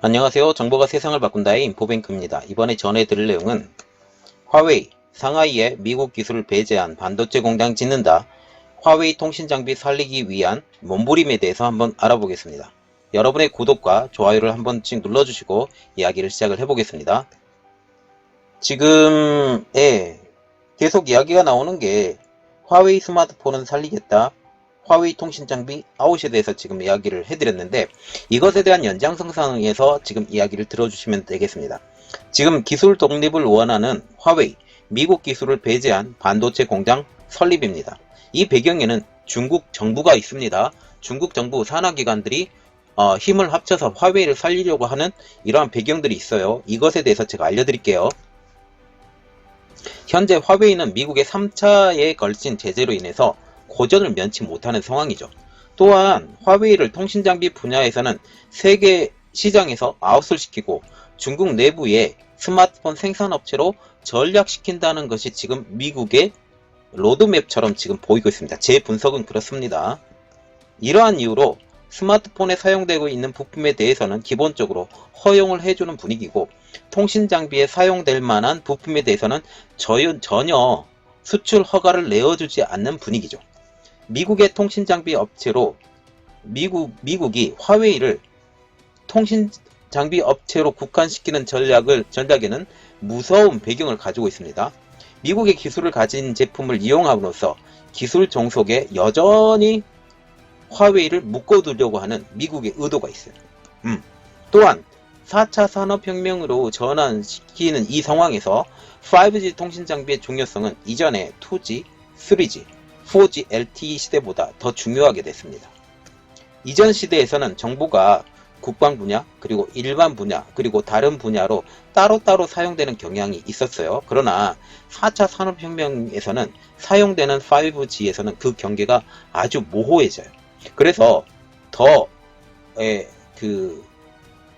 안녕하세요. 정보가 세상을 바꾼다의 인포뱅크입니다. 이번에 전해드릴 내용은 화웨이, 상하이에 미국 기술을 배제한 반도체 공장 짓는다. 화웨이 통신장비 살리기 위한 몸부림에 대해서 한번 알아보겠습니다. 여러분의 구독과 좋아요를 한 번씩 눌러주시고 이야기를 시작을 해보겠습니다. 지금 계속 이야기가 나오는 게 화웨이 스마트폰은 살리겠다. 화웨이 통신장비 아웃에 대해서 지금 이야기를 해드렸는데 이것에 대한 연장선상에서 지금 이야기를 들어주시면 되겠습니다. 지금 기술 독립을 원하는 화웨이, 미국 기술을 배제한 반도체 공장 설립입니다. 이 배경에는 중국 정부가 있습니다. 중국 정부 산하기관들이 힘을 합쳐서 화웨이를 살리려고 하는 이러한 배경들이 있어요. 이것에 대해서 제가 알려드릴게요. 현재 화웨이는 미국의 3차에 걸친 제재로 인해서 고전을 면치 못하는 상황이죠. 또한 화웨이를 통신장비 분야에서는 세계 시장에서 아웃을 시키고 중국 내부의 스마트폰 생산업체로 전략시킨다는 것이 지금 미국의 로드맵처럼 지금 보이고 있습니다. 제 분석은 그렇습니다. 이러한 이유로 스마트폰에 사용되고 있는 부품에 대해서는 기본적으로 허용을 해주는 분위기고 통신장비에 사용될 만한 부품에 대해서는 전혀 수출 허가를 내어주지 않는 분위기죠. 미국의 통신장비 업체로 미국이 화웨이를 통신장비 업체로 국한시키는 전략에는 무서운 배경을 가지고 있습니다. 미국의 기술을 가진 제품을 이용함으로써 기술 종속에 여전히 화웨이를 묶어두려고 하는 미국의 의도가 있어요. 또한 4차 산업혁명으로 전환시키는 이 상황에서 5G 통신장비의 중요성은 이전의 2G, 3G, 4G LTE 시대보다 더 중요하게 됐습니다. 이전 시대에서는 정보가 국방 분야, 그리고 일반 분야, 그리고 다른 분야로 따로따로 사용되는 경향이 있었어요. 그러나 4차 산업혁명에서는 사용되는 5G에서는 그 경계가 아주 모호해져요. 그래서 더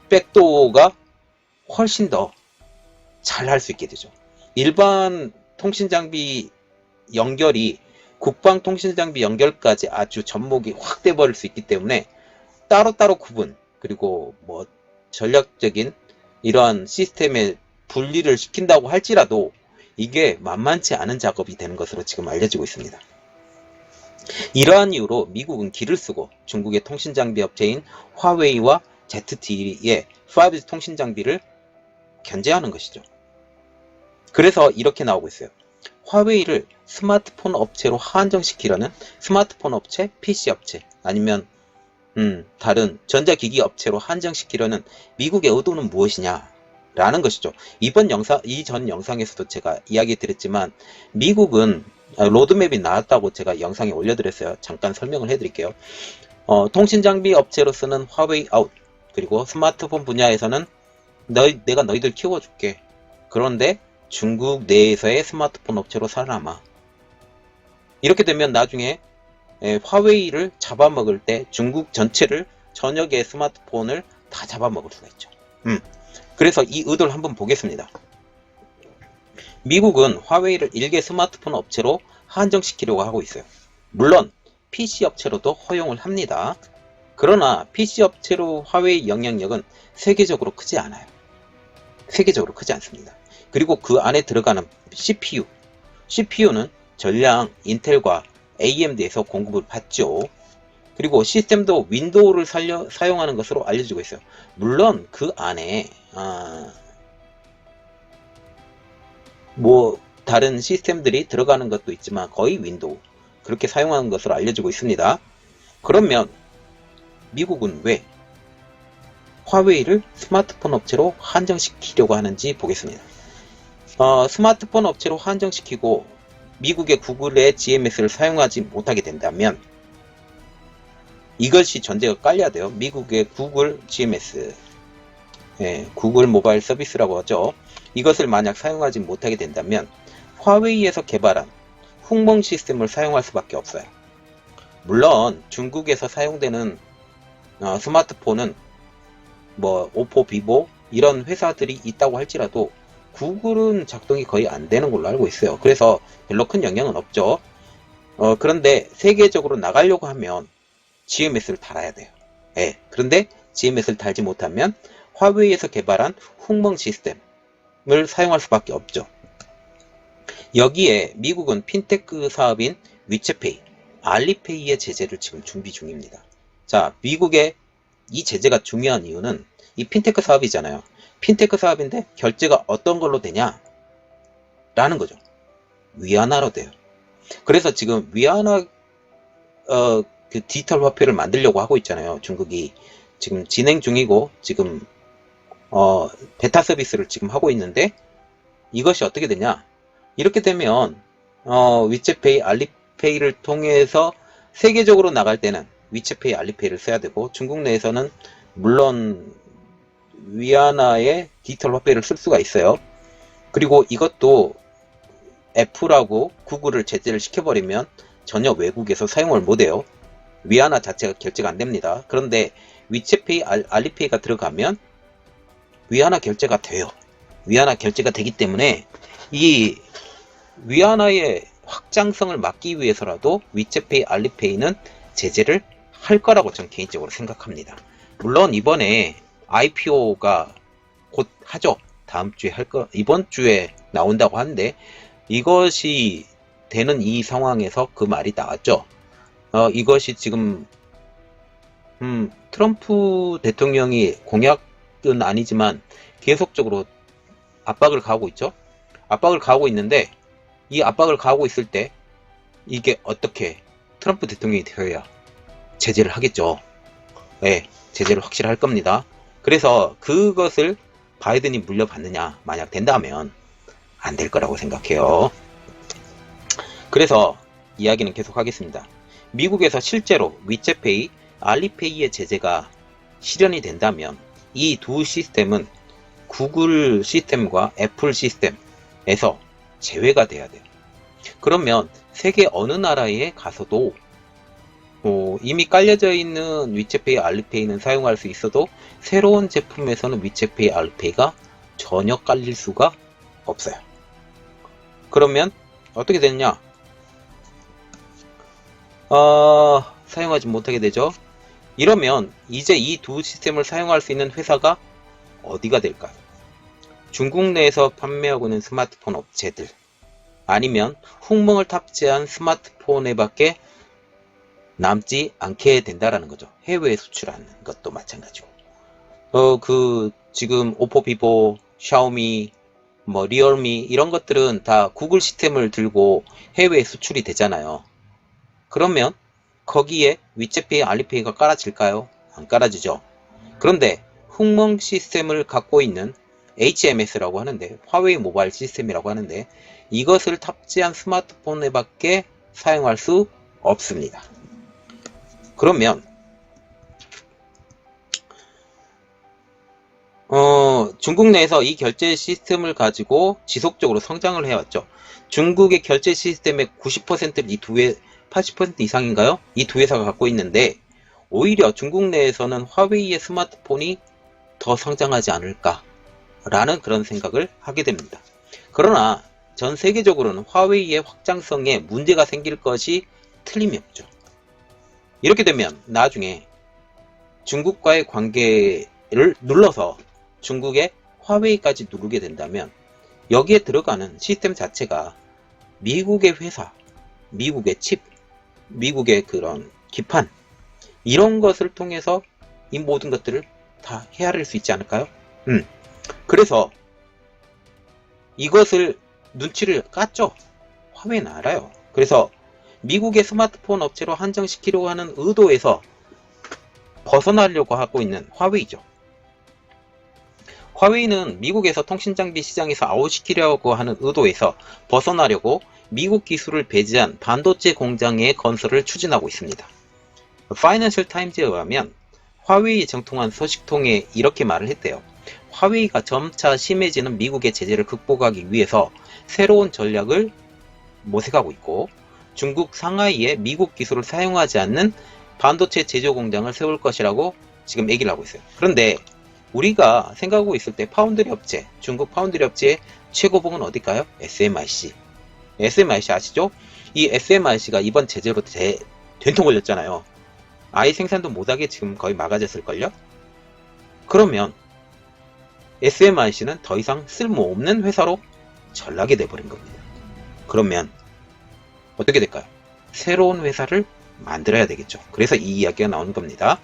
백도어가 훨씬 더 잘 할 수 있게 되죠. 일반 통신장비 연결이 국방 통신장비 연결까지 아주 접목이 확 돼버릴 수 있기 때문에 따로따로 구분, 그리고 뭐 전략적인 이러한 시스템의 분리를 시킨다고 할지라도 이게 만만치 않은 작업이 되는 것으로 지금 알려지고 있습니다. 이러한 이유로 미국은 기를 쓰고 중국의 통신장비 업체인 화웨이와 ZTE의 5G 통신장비를 견제하는 것이죠. 그래서 이렇게 나오고 있어요. 화웨이를 스마트폰 업체로 한정시키려는 스마트폰 업체, PC 업체, 아니면 다른 전자기기 업체로 한정시키려는 미국의 의도는 무엇이냐 라는 것이죠. 이전 영상에서도 제가 이야기 드렸지만 미국은 로드맵이 나왔다고 제가 영상에 올려드렸어요. 잠깐 설명을 해드릴게요. 통신장비 업체로 쓰는 화웨이 아웃, 그리고 스마트폰 분야에서는 내가 너희들 키워줄게. 그런데 중국 내에서의 스마트폰 업체로 살아남아. 이렇게 되면 나중에 화웨이를 잡아먹을 때 중국 전체를 전역의 스마트폰을 다 잡아먹을 수가 있죠. 그래서 이 의도를 한번 보겠습니다. 미국은 화웨이를 일개 스마트폰 업체로 한정시키려고 하고 있어요. 물론 PC 업체로도 허용을 합니다. 그러나 PC 업체로 화웨이 영향력은 세계적으로 크지 않아요. 세계적으로 크지 않습니다. 그리고 그 안에 들어가는 CPU는 전량 인텔과 AMD에서 공급을 받죠. 그리고 시스템도 윈도우를 사용하는 것으로 알려지고 있어요. 물론 그 안에 다른 시스템들이 들어가는 것도 있지만 거의 윈도우 그렇게 사용하는 것으로 알려지고 있습니다. 그러면 미국은 왜 화웨이를 스마트폰 업체로 한정시키려고 하는지 보겠습니다. 스마트폰 업체로 한정시키고 미국의 구글의 GMS를 사용하지 못하게 된다면 이것이 전제가 깔려야 돼요. 미국의 구글 GMS, 구글 모바일 서비스라고 하죠. 이것을 만약 사용하지 못하게 된다면 화웨이에서 개발한 훅멍 시스템을 사용할 수밖에 없어요. 물론 중국에서 사용되는 스마트폰은 오포, 비보 이런 회사들이 있다고 할지라도 구글은 작동이 거의 안 되는 걸로 알고 있어요. 그래서 별로 큰 영향은 없죠. 그런데 세계적으로 나가려고 하면 GMS를 달아야 돼요. 그런데 GMS를 달지 못하면 화웨이에서 개발한 훅멍 시스템을 사용할 수밖에 없죠. 여기에 미국은 핀테크 사업인 위챗페이, 알리페이의 제재를 지금 준비 중입니다. 자, 미국의 이 제재가 중요한 이유는 이 핀테크 사업이잖아요. 핀테크 사업인데 결제가 어떤 걸로 되냐? 라는 거죠. 위안화로 돼요. 그래서 지금 위안화 그 디지털 화폐를 만들려고 하고 있잖아요. 중국이 지금 진행 중이고 지금 베타 서비스를 지금 하고 있는데 이것이 어떻게 되냐? 이렇게 되면 위챗페이, 알리페이를 통해서 세계적으로 나갈 때는 위챗페이, 알리페이를 써야 되고 중국 내에서는 물론 위안화의 디지털 화폐를 쓸 수가 있어요. 그리고 이것도 애플하고 구글을 제재를 시켜버리면 전혀 외국에서 사용을 못해요. 위안화 자체가 결제가 안됩니다. 그런데 위챗페이, 알리페이가 들어가면 위안화 결제가 돼요. 위안화 결제가 되기 때문에 이 위안화의 확장성을 막기 위해서라도 위챗페이, 알리페이는 제재를 할 거라고 저는 개인적으로 생각합니다. 물론 이번에 IPO가 곧 하죠. 다음 주에 이번 주에 나온다고 하는데 이것이 되는 이 상황에서 그 말이 나왔죠. 이것이 지금 트럼프 대통령이 공약은 아니지만 계속적으로 압박을 가하고 있죠. 압박을 가하고 있는데 이 압박을 가하고 있을 때 이게 어떻게 트럼프 대통령이 되어야 제재를 하겠죠. 네, 제재를 확실히 할 겁니다. 그래서 그것을 바이든이 물려받느냐 만약 된다면 안 될 거라고 생각해요. 그래서 이야기는 계속 하겠습니다. 미국에서 실제로 위챗페이, 알리페이의 제재가 실현이 된다면 이 두 시스템은 구글 시스템과 애플 시스템에서 제외가 돼야 돼요. 그러면 세계 어느 나라에 가서도 이미 깔려져 있는 위챗페이, 알리페이는 사용할 수 있어도 새로운 제품에서는 위챗페이, 알리페이가 전혀 깔릴 수가 없어요. 그러면 어떻게 되느냐? 사용하지 못하게 되죠. 이러면 이제 이 두 시스템을 사용할 수 있는 회사가 어디가 될까요? 중국 내에서 판매하고 있는 스마트폰 업체들 아니면 훅멍을 탑재한 스마트폰에 밖에 남지 않게 된다라는 거죠. 해외에 수출하는 것도 마찬가지고. 지금 오포, 비보, 샤오미, 리얼미 이런 것들은 다 구글 시스템을 들고 해외에 수출이 되잖아요. 그러면 거기에 위챗페이, 알리페이가 깔아질까요? 안 깔아지죠. 그런데 훅멍 시스템을 갖고 있는 HMS라고 하는데 화웨이 모바일 시스템이라고 하는데 이것을 탑재한 스마트폰에 밖에 사용할 수 없습니다. 그러면 중국 내에서 이 결제 시스템을 가지고 지속적으로 성장을 해왔죠. 중국의 결제 시스템의 90%를 이 두 회, 80% 이상인가요? 이 두 회사가 갖고 있는데 오히려 중국 내에서는 화웨이의 스마트폰이 더 성장하지 않을까 라는 그런 생각을 하게 됩니다. 그러나 전 세계적으로는 화웨이의 확장성에 문제가 생길 것이 틀림이 없죠. 이렇게 되면 나중에 중국과의 관계를 눌러서 중국의 화웨이까지 누르게 된다면 여기에 들어가는 시스템 자체가 미국의 회사, 미국의 칩, 미국의 그런 기판 이런 것을 통해서 이 모든 것들을 다 헤아릴 수 있지 않을까요? 그래서 이것을 눈치를 깠죠. 화웨이는 알아요. 그래서 미국의 스마트폰 업체로 한정시키려고 하는 의도에서 벗어나려고 하고 있는 화웨이죠. 화웨이는 미국에서 통신장비 시장에서 아웃시키려고 하는 의도에서 벗어나려고 미국 기술을 배제한 반도체 공장의 건설을 추진하고 있습니다. 파이낸셜 타임즈에 의하면 화웨이 정통한 소식통에 이렇게 말을 했대요. 화웨이가 점차 심해지는 미국의 제재를 극복하기 위해서 새로운 전략을 모색하고 있고 중국 상하이에 미국 기술을 사용하지 않는 반도체 제조 공장을 세울 것이라고 지금 얘기를 하고 있어요. 그런데 우리가 생각하고 있을 때 파운드리 업체, 중국 파운드리 업체의 최고봉은 어딜까요? SMIC. SMIC 아시죠? 이 SMIC가 이번 제재로 된통 걸렸잖아요. 아예 생산도 못하게 지금 거의 막아졌을걸요? 그러면 SMIC는 더 이상 쓸모없는 회사로 전락이 돼버린 겁니다. 그러면 어떻게 될까요? 새로운 회사를 만들어야 되겠죠. 그래서 이 이야기가 나오는 겁니다.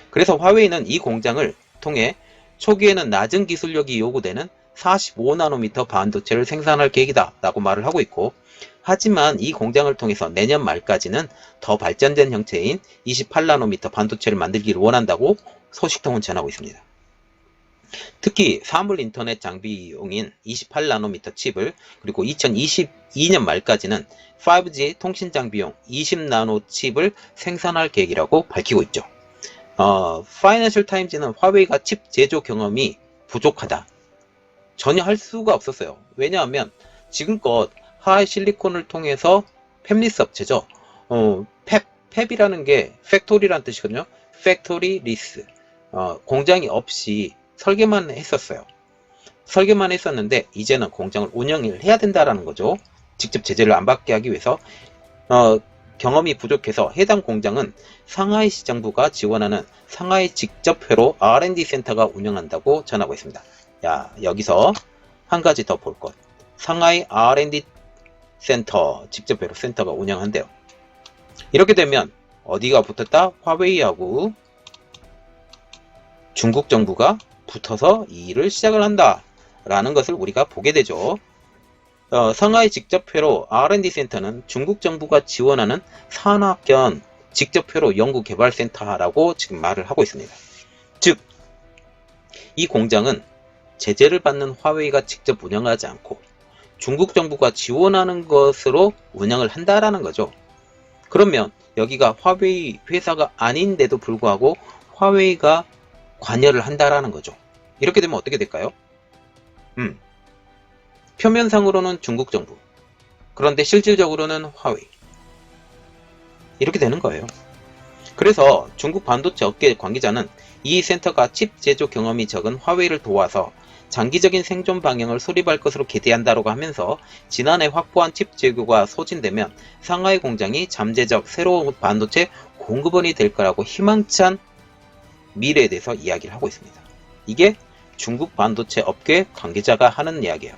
그래서 화웨이는 이 공장을 통해 초기에는 낮은 기술력이 요구되는 45나노미터 반도체를 생산할 계획이다 라고 말을 하고 있고, 하지만 이 공장을 통해서 내년 말까지는 더 발전된 형태인 28나노미터 반도체를 만들기를 원한다고 소식통은 전하고 있습니다. 특히 사물 인터넷 장비용인 28나노미터 칩을, 그리고 2022년 말까지는 5G 통신 장비용 20나노 칩을 생산할 계획이라고 밝히고 있죠. 파이낸셜 타임즈는 화웨이가 칩 제조 경험이 부족하다, 전혀 할 수가 없었어요. 왜냐하면 지금껏 하이 실리콘을 통해서 팹리스 업체죠. 팹이라는 게 팩토리라는 뜻이거든요. 팩토리 리스. 공장이 없이 설계만 했었어요. 설계만 했었는데 이제는 공장을 운영을 해야 된다라는 거죠. 직접 제재를 안 받게 하기 위해서. 경험이 부족해서 해당 공장은 상하이 시정부가 지원하는 상하이 직접회로 R&D 센터가 운영한다고 전하고 있습니다. 야, 여기서 한 가지 더 볼 것. 상하이 R&D 센터, 직접회로 센터가 운영한대요. 이렇게 되면 어디가 붙었다? 화웨이하고 중국 정부가 붙어서 이 일을 시작을 한다 라는 것을 우리가 보게 되죠. 상하이 직접회로 R&D 센터는 중국 정부가 지원하는 산학견 직접회로 연구개발센터라고 지금 말을 하고 있습니다. 즉, 이 공장은 제재를 받는 화웨이가 직접 운영하지 않고 중국 정부가 지원하는 것으로 운영을 한다라는 거죠. 그러면 여기가 화웨이 회사가 아닌데도 불구하고 화웨이가 관여를 한다라는 거죠. 이렇게 되면 어떻게 될까요? 표면상으로는 중국 정부, 그런데 실질적으로는 화웨이. 이렇게 되는 거예요. 그래서 중국 반도체 업계 관계자는 이 센터가 칩 제조 경험이 적은 화웨이를 도와서 장기적인 생존 방향을 수립할 것으로 기대한다고 하면서, 지난해 확보한 칩 재고가 소진되면 상하이 공장이 잠재적 새로운 반도체 공급원이 될 거라고 희망찬 미래에 대해서 이야기를 하고 있습니다. 이게 중국 반도체 업계 관계자가 하는 이야기예요.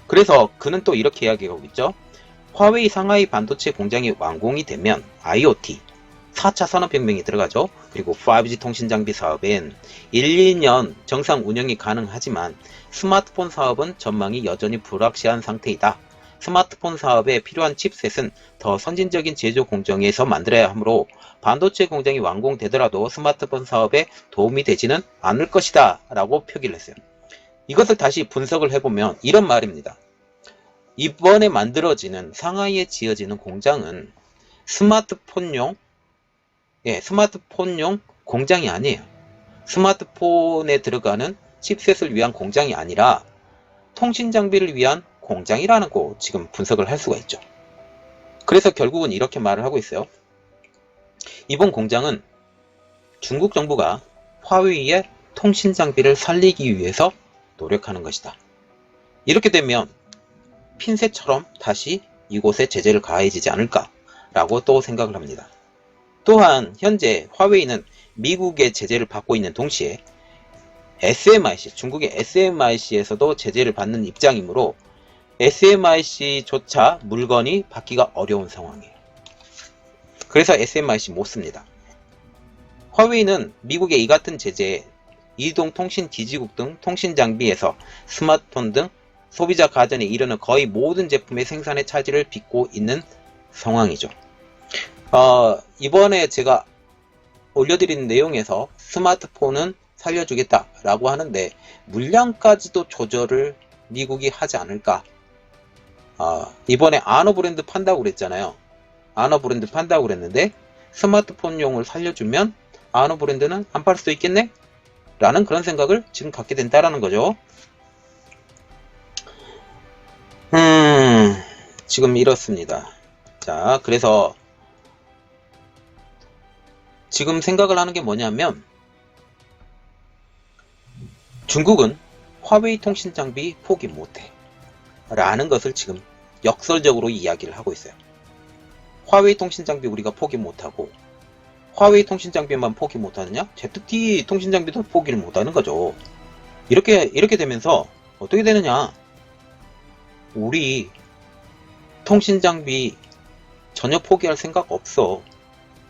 그래서 그는 또 이렇게 이야기하고 있죠. 화웨이 상하이 반도체 공장이 완공이 되면 IoT, 4차 산업혁명이 들어가죠. 그리고 5G 통신 장비 사업엔 1, 2년 정상 운영이 가능하지만 스마트폰 사업은 전망이 여전히 불확실한 상태이다. 스마트폰 사업에 필요한 칩셋은 더 선진적인 제조 공정에서 만들어야 하므로 반도체 공장이 완공되더라도 스마트폰 사업에 도움이 되지는 않을 것이다 라고 표기를 했어요. 이것을 다시 분석을 해보면 이런 말입니다. 이번에 만들어지는 상하이에 지어지는 공장은 스마트폰용 공장이 아니에요. 스마트폰에 들어가는 칩셋을 위한 공장이 아니라 통신 장비를 위한 공장이라는 지금 분석을 할 수가 있죠. 그래서 결국은 이렇게 말을 하고 있어요. 이번 공장은 중국 정부가 화웨이의 통신 장비를 살리기 위해서 노력하는 것이다. 이렇게 되면 핀셋처럼 다시 이곳에 제재를 가해지지 않을까라고 또 생각을 합니다. 또한 현재 화웨이는 미국의 제재를 받고 있는 동시에 SMIC, 중국의 SMIC에서도 제재를 받는 입장이므로 SMIC조차 물건이 받기가 어려운 상황이에요. 그래서 SMIC 못 씁니다. 화웨이는 미국의 이 같은 제재에 이동통신 기지국 등 통신 장비에서 스마트폰 등 소비자 가전에 이르는 거의 모든 제품의 생산에 차질을 빚고 있는 상황이죠. 이번에 제가 올려드린 내용에서 스마트폰은 살려주겠다라고 하는데 물량까지도 조절을 미국이 하지 않을까. 이번에 아너 브랜드 판다고 그랬잖아요. 아너 브랜드 판다고 그랬는데 스마트폰용을 살려주면 아너 브랜드는 안 팔 수도 있겠네? 라는 그런 생각을 지금 갖게 된다라는 거죠. 지금 이렇습니다. 자, 그래서 지금 생각을 하는 게 뭐냐면 중국은 화웨이 통신 장비 포기 못해 라는 것을 지금 역설적으로 이야기를 하고 있어요. 화웨이 통신 장비 우리가 포기 못하고 화웨이 통신 장비만 포기 못하느냐? ZTE 통신 장비도 포기를 못하는 거죠. 이렇게 되면서 어떻게 되느냐? 우리 통신 장비 전혀 포기할 생각 없어.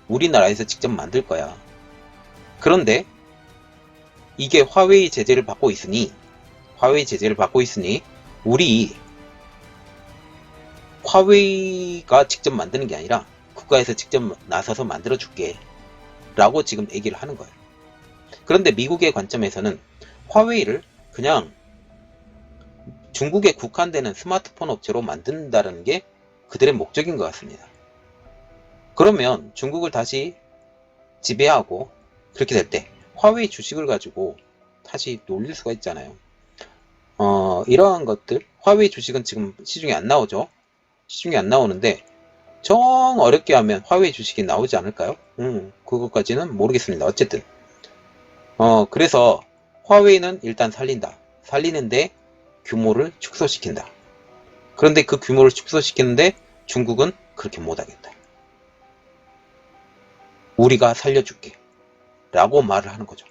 우리나라에서 직접 만들 거야. 그런데 이게 화웨이 제재를 받고 있으니 우리 화웨이가 직접 만드는 게 아니라 국가에서 직접 나서서 만들어 줄게 라고 지금 얘기를 하는 거예요. 그런데 미국의 관점에서는 화웨이를 그냥 중국에 국한되는 스마트폰 업체로 만든다는 게 그들의 목적인 것 같습니다. 그러면 중국을 다시 지배하고 그렇게 될 때 화웨이 주식을 가지고 다시 놀릴 수가 있잖아요. 이러한 것들, 화웨이 주식은 지금 시중에 안 나오죠. 시중에 안 나오는데 정 어렵게 하면 화웨이 주식이 나오지 않을까요? 그것까지는 모르겠습니다. 어쨌든 그래서 화웨이는 일단 살린다. 살리는데 규모를 축소시킨다. 그런데 그 규모를 축소시키는데 중국은 그렇게 못하겠다. 우리가 살려줄게 라고 말을 하는 거죠.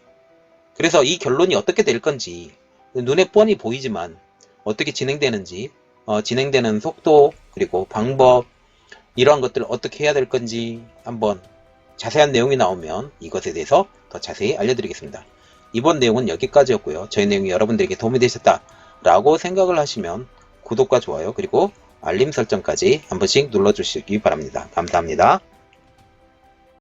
그래서 이 결론이 어떻게 될 건지 눈에 뻔히 보이지만 어떻게 진행되는지 진행되는 속도 그리고 방법 이러한 것들을 어떻게 해야 될 건지 한번 자세한 내용이 나오면 이것에 대해서 더 자세히 알려드리겠습니다. 이번 내용은 여기까지였고요. 저희 내용이 여러분들에게 도움이 되셨다 라고 생각을 하시면 구독과 좋아요 그리고 알림 설정까지 한 번씩 눌러주시기 바랍니다. 감사합니다.